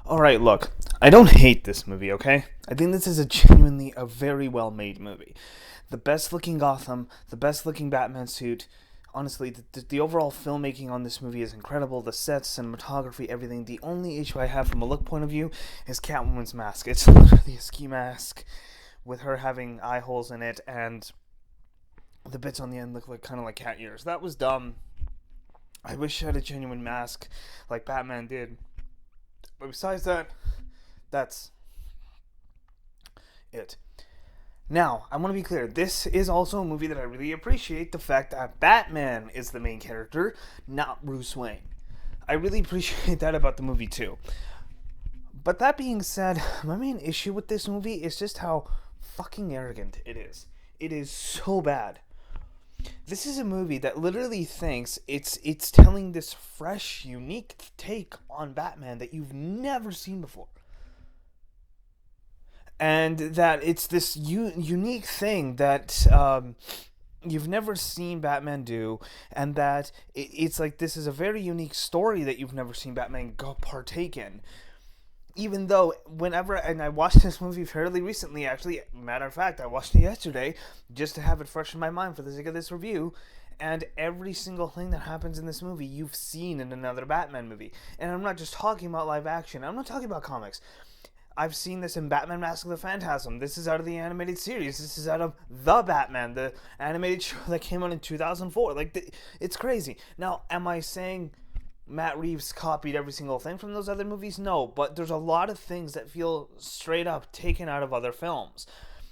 Alright, look, I don't hate this movie, okay? I think this is genuinely a very well made movie. The best looking Gotham, the best looking Batman suit. Honestly, the overall filmmaking on this movie is incredible. The sets, cinematography, everything. The only issue I have from a look point of view is Catwoman's mask. It's literally a ski mask with her having eye holes in it, and the bits on the end look like kind of like cat ears. That was dumb. I wish I had a genuine mask like Batman did. But besides that, that's it. Now, I want to be clear. This is also a movie that I really appreciate the fact that Batman is the main character, not Bruce Wayne. I really appreciate that about the movie too. But that being said, my main issue with this movie is just how fucking arrogant it is. It is so bad. This is a movie that literally thinks it's telling this fresh, unique take on Batman that you've never seen before, and that it's this unique thing that you've never seen Batman do, and that it's like this is a very unique story that you've never seen Batman go partake in. Even though whenever, and I watched this movie fairly recently, actually, matter of fact, I watched it yesterday just to have it fresh in my mind for the sake of this review, and every single thing that happens in this movie you've seen in another Batman movie. And I'm not just talking about live action, I'm not talking about comics. I've seen this in Batman Mask of the Phantasm. This is out of the animated series. This is out of The Batman, the animated show that came out in 2004. It's crazy. Now, am I saying Matt Reeves copied every single thing from those other movies? No, but there's a lot of things that feel straight up taken out of other films.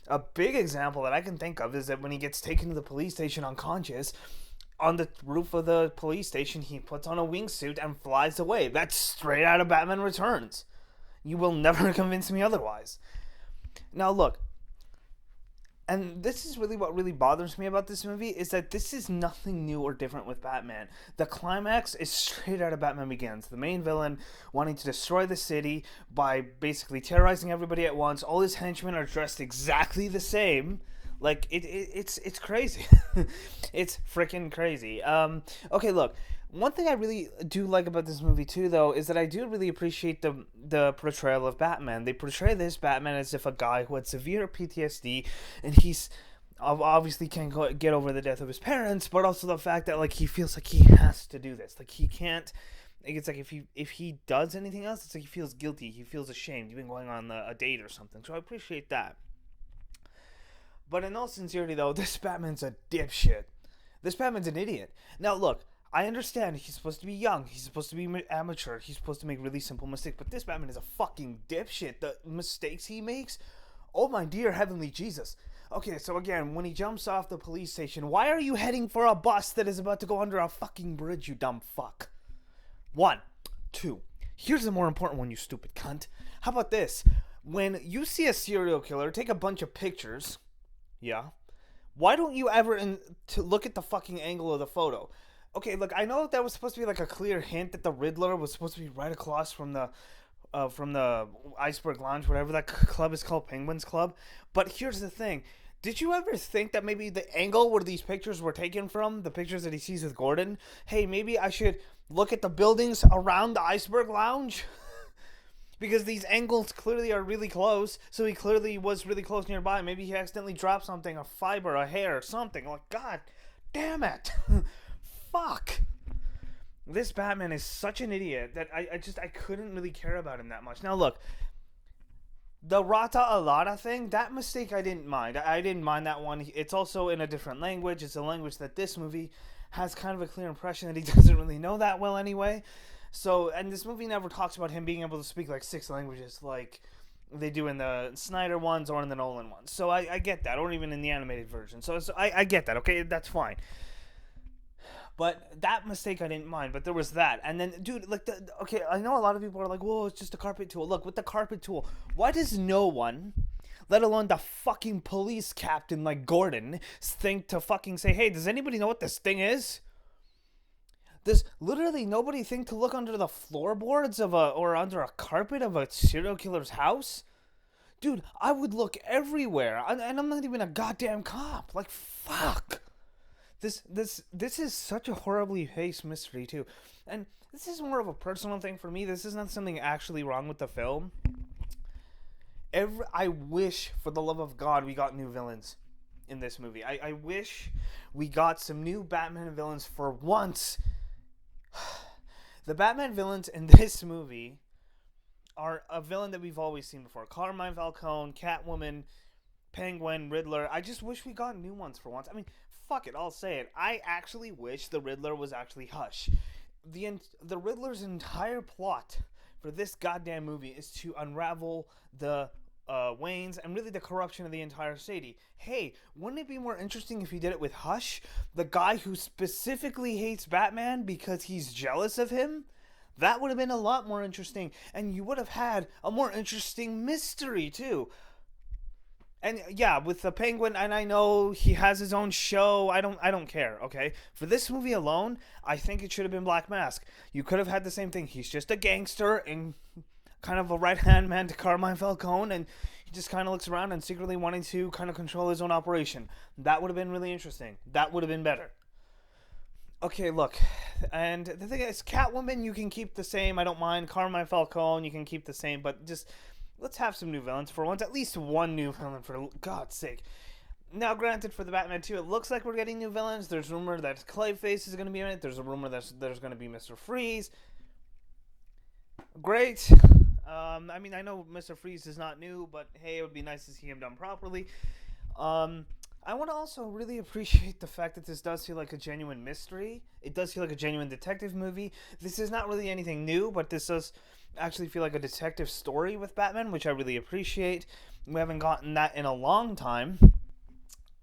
A big example that I can think of is that when he gets taken to the police station unconscious, on the roof of the police station, he puts on a wingsuit and flies away. That's straight out of Batman Returns. You will never convince me otherwise. Now, look, and this is really what really bothers me about this movie, is that this is nothing new or different with Batman. The climax is straight out of Batman Begins. The main villain wanting to destroy the city by basically terrorizing everybody at once. All his henchmen are dressed exactly the same. Like it's crazy. It's freaking crazy. Okay, look. One thing I really do like about this movie too, though, is that I do really appreciate the portrayal of Batman. They portray this Batman as if a guy who had severe PTSD, and he's obviously can't get over the death of his parents, but also the fact that like he feels like he has to do this, like he can't. Like, it's like if he does anything else, it's like he feels guilty, he feels ashamed, even going on a date or something. So I appreciate that. But in all sincerity, though, this Batman's a dipshit. This Batman's an idiot. Now, look, I understand he's supposed to be young. He's supposed to be amateur. He's supposed to make really simple mistakes. But this Batman is a fucking dipshit. The mistakes he makes, oh my dear heavenly Jesus. Okay, so again, when he jumps off the police station, why are you heading for a bus that is about to go under a fucking bridge, you dumb fuck? One. Two. Here's the more important one, you stupid cunt. How about this? When you see a serial killer, take a bunch of pictures. Yeah. Why don't you ever to look at the fucking angle of the photo? Okay, look, I know that was supposed to be like a clear hint that the Riddler was supposed to be right across from the Iceberg Lounge, whatever that club is called, Penguin's Club. But here's the thing: did you ever think that maybe the angle where these pictures were taken from, the pictures that he sees with Gordon, hey, maybe I should look at the buildings around the Iceberg Lounge? Because these angles clearly are really close, so he clearly was really close nearby. Maybe he accidentally dropped something, a fiber, a hair, something. Like, God damn it. Fuck. This Batman is such an idiot that I couldn't really care about him that much. Now, look, the Rata Alada thing, that mistake I didn't mind. I didn't mind that one. It's also in a different language. It's a language that this movie has kind of a clear impression that he doesn't really know that well anyway. So, and this movie never talks about him being able to speak like 6 languages like they do in the Snyder ones or in the Nolan ones. So I get that, or even in the animated version. So I get that, okay? That's fine. But that mistake I didn't mind, but there was that. And then, dude, like, okay, I know a lot of people are like, whoa, it's just a carpet tool. Look, with the carpet tool, why does no one, let alone the fucking police captain like Gordon, think to fucking say, hey, does anybody know what this thing is? Does literally nobody think to look under the floorboards or under a carpet of a serial killer's house? Dude, I would look everywhere, and I'm not even a goddamn cop. Like, fuck. This is such a horribly paced mystery too, and this is more of a personal thing for me. This is not something actually wrong with the film. I wish, for the love of God, we got new villains in this movie. I wish we got some new Batman villains for once. The Batman villains in this movie are a villain that we've always seen before. Carmine Falcone, Catwoman, Penguin, Riddler. I just wish we got new ones for once. I mean, fuck it, I'll say it. I actually wish the Riddler was actually Hush. The Riddler's entire plot for this goddamn movie is to unravel the Waynes and really the corruption of the entire city. Hey, wouldn't it be more interesting if he did it with Hush, the guy who specifically hates Batman because he's jealous of him? That would have been a lot more interesting, and you would have had a more interesting mystery too. And yeah, with the Penguin, and I know he has his own show. I don't care. Okay, for this movie alone, I think it should have been Black Mask. You could have had the same thing. He's just a gangster and kind of a right hand man to Carmine Falcone, and he just kind of looks around and secretly wanting to kind of control his own operation. That would have been really interesting. That would have been better. Okay, look, and the thing is, Catwoman you can keep the same. I don't mind. Carmine Falcone you can keep the same, but just let's have some new villains for once. At least one new villain, for God's sake. Now, granted, for the Batman 2, it looks like we're getting new villains. There's rumor that Clayface is going to be in it. There's a rumor that there's going to be Mr. Freeze. Great. I mean, I know Mr. Freeze is not new, but hey, it would be nice to see him done properly. I want to also really appreciate the fact that this does feel like a genuine mystery. It does feel like a genuine detective movie. This is not really anything new, but this does actually feel like a detective story with Batman, which I really appreciate. We haven't gotten that in a long time.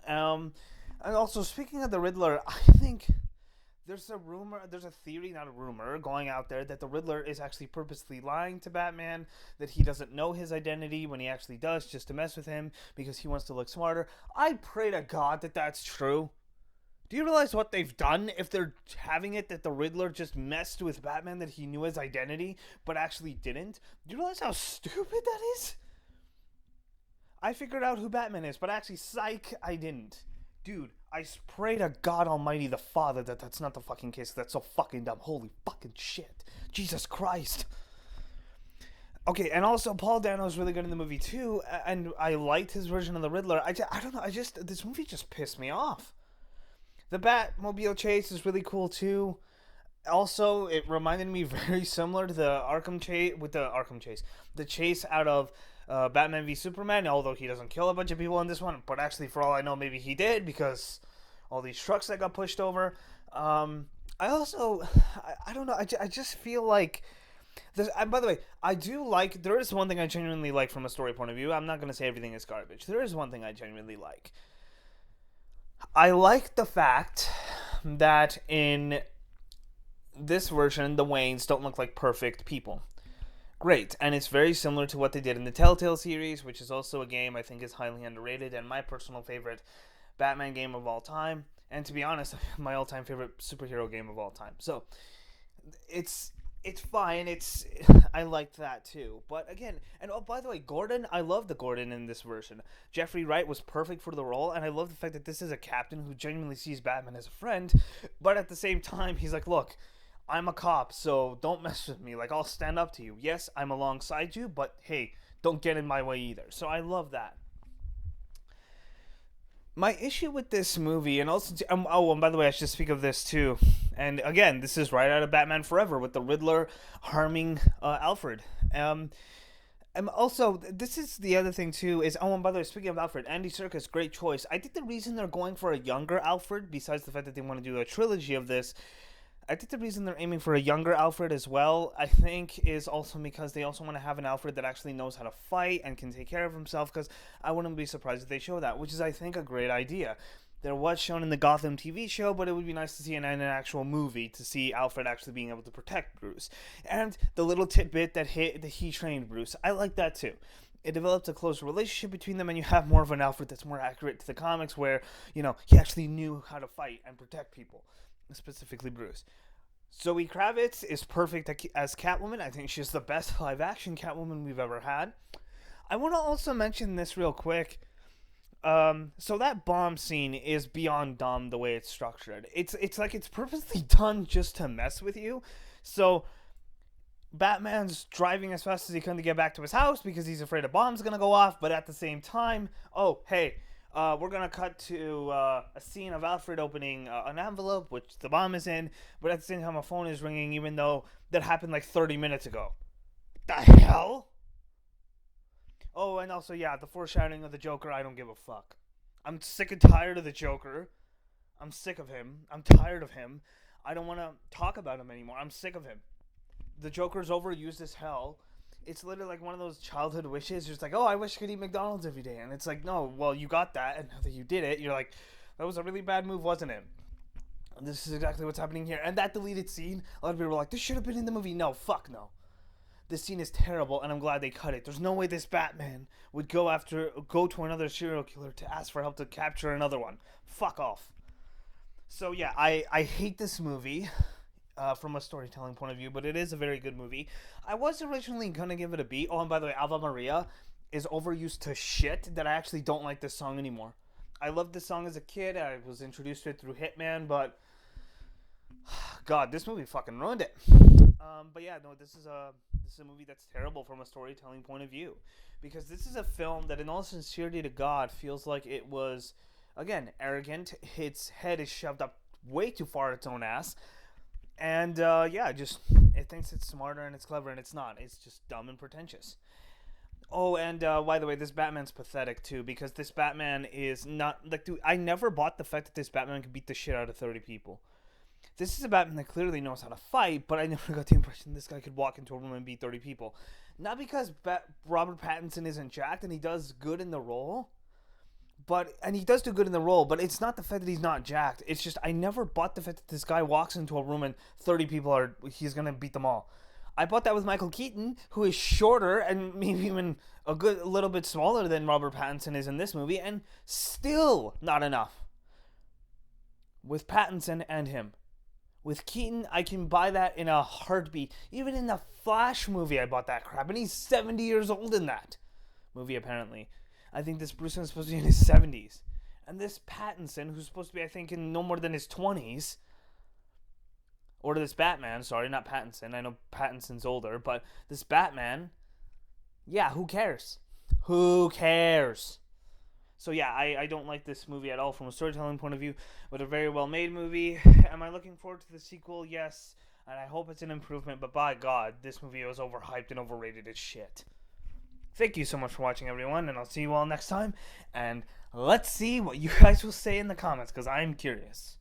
And also, speaking of the Riddler, I think there's a theory, not a rumor, going out there that the Riddler is actually purposely lying to Batman, that he doesn't know his identity when he actually does, just to mess with him because he wants to look smarter. I pray to God that that's true. Do you realize what they've done if they're having it that the Riddler just messed with Batman, that he knew his identity but actually didn't? Do you realize how stupid that is? I figured out who Batman is, but actually, psych, I didn't. Dude, I pray to God Almighty the Father that that's not the fucking case. That's so fucking dumb. Holy fucking shit. Jesus Christ. Okay, and also Paul Dano is really good in the movie too, and I liked his version of the Riddler. I don't know, this movie just pissed me off. The Batmobile chase is really cool too. Also, it reminded me very similar to the Arkham chase, the chase out of Batman v Superman. Although he doesn't kill a bunch of people in this one, but actually, for all I know, maybe he did because all these trucks that got pushed over. I don't know. I just feel like. And by the way, I do like. There is one thing I genuinely like from a story point of view. I'm not going to say everything is garbage. There is one thing I genuinely like. I like the fact that in this version, the Waynes don't look like perfect people. Great, and it's very similar to what they did in the Telltale series, which is also a game I think is highly underrated and my personal favorite Batman game of all time. And to be honest, my all-time favorite superhero game of all time. So, it's fine. I liked that too. But again, and oh, by the way, Gordon, I love the Gordon in this version. Jeffrey Wright was perfect for the role, and I love the fact that this is a captain who genuinely sees Batman as a friend, but at the same time, he's like, look, I'm a cop, so don't mess with me. Like, I'll stand up to you. Yes, I'm alongside you, but hey, don't get in my way either. So I love that. My issue with this movie, and also, and by the way, I should speak of this too. And again, this is right out of Batman Forever with the Riddler harming Alfred. And also, this is the other thing too. And by the way, speaking of Alfred, Andy Serkis, great choice. I think the reason they're going for a younger Alfred, besides the fact that they want to do a trilogy of this, I think the reason they're aiming for a younger Alfred as well, I think, is also because they also want to have an Alfred that actually knows how to fight and can take care of himself, because I wouldn't be surprised if they show that, which is, I think, a great idea. There was shown in the Gotham TV show, but it would be nice to see in an actual movie, to see Alfred actually being able to protect Bruce. And the little tidbit that he trained Bruce, I like that too. It develops a closer relationship between them, and you have more of an Alfred that's more accurate to the comics, where, he actually knew how to fight and protect people, specifically Bruce. Zoe Kravitz is perfect as Catwoman. I think she's the best live-action Catwoman we've ever had. I want to also mention this real quick. So that bomb scene is beyond dumb the way it's structured. It's like it's purposely done just to mess with you. So Batman's driving as fast as he can to get back to his house because he's afraid a bomb's gonna go off. But at the same time, oh hey, we're gonna cut to a scene of Alfred opening an envelope which the bomb is in. But at the same time, a phone is ringing, even though that happened like 30 minutes ago. The hell? Oh, and also, yeah, the foreshadowing of the Joker, I don't give a fuck. I'm sick and tired of the Joker. I'm sick of him. I'm tired of him. I don't want to talk about him anymore. I'm sick of him. The Joker's overused as hell. It's literally like one of those childhood wishes. You're just like, oh, I wish I could eat McDonald's every day. And it's like, no, well, you got that. And now that you did it, you're like, that was a really bad move, wasn't it? And this is exactly what's happening here. And that deleted scene, a lot of people were like, this should have been in the movie. No, fuck no. This scene is terrible, and I'm glad they cut it. There's no way this Batman would go to another serial killer to ask for help to capture another one. Fuck off. So yeah, I hate this movie from a storytelling point of view, but it is a very good movie. I was originally gonna give it a B. Oh, and by the way, Ave Maria is overused to shit that I actually don't like this song anymore. I loved this song as a kid. I was introduced to it through Hitman, but God, this movie fucking ruined it. But yeah, no, this is a movie that's terrible from a storytelling point of view, because this is a film that, in all sincerity to God, feels like it was, again, arrogant. Its head is shoved up way too far its own ass, and yeah, just it thinks it's smarter and it's clever, and it's not. It's just dumb and pretentious. Oh, and by the way, this Batman's pathetic too, because this Batman is not like, dude, I never bought the fact that this Batman could beat the shit out of 30 people. This is a Batman that clearly knows how to fight, but I never got the impression this guy could walk into a room and beat 30 people. Not because Robert Pattinson isn't jacked and he does good in the role, and he does do good in the role, but it's not the fact that he's not jacked. It's just I never bought the fact that this guy walks into a room and 30 people he's gonna beat them all. I bought that with Michael Keaton, who is shorter and maybe even a little bit smaller than Robert Pattinson is in this movie, and still not enough. With Pattinson and him. With Keaton, I can buy that in a heartbeat. Even in the Flash movie, I bought that crap. And he's 70 years old in that movie, apparently. I think this Bruce Wayne is supposed to be in his 70s. And this Pattinson, who's supposed to be, I think, in no more than his 20s. Or this Batman, sorry, not Pattinson. I know Pattinson's older. But this Batman, yeah, who cares? Who cares? So yeah, I don't like this movie at all from a storytelling point of view, but a very well-made movie. Am I looking forward to the sequel? Yes, and I hope it's an improvement, but by God, this movie was overhyped and overrated as shit. Thank you so much for watching, everyone, and I'll see you all next time, and let's see what you guys will say in the comments, because I'm curious.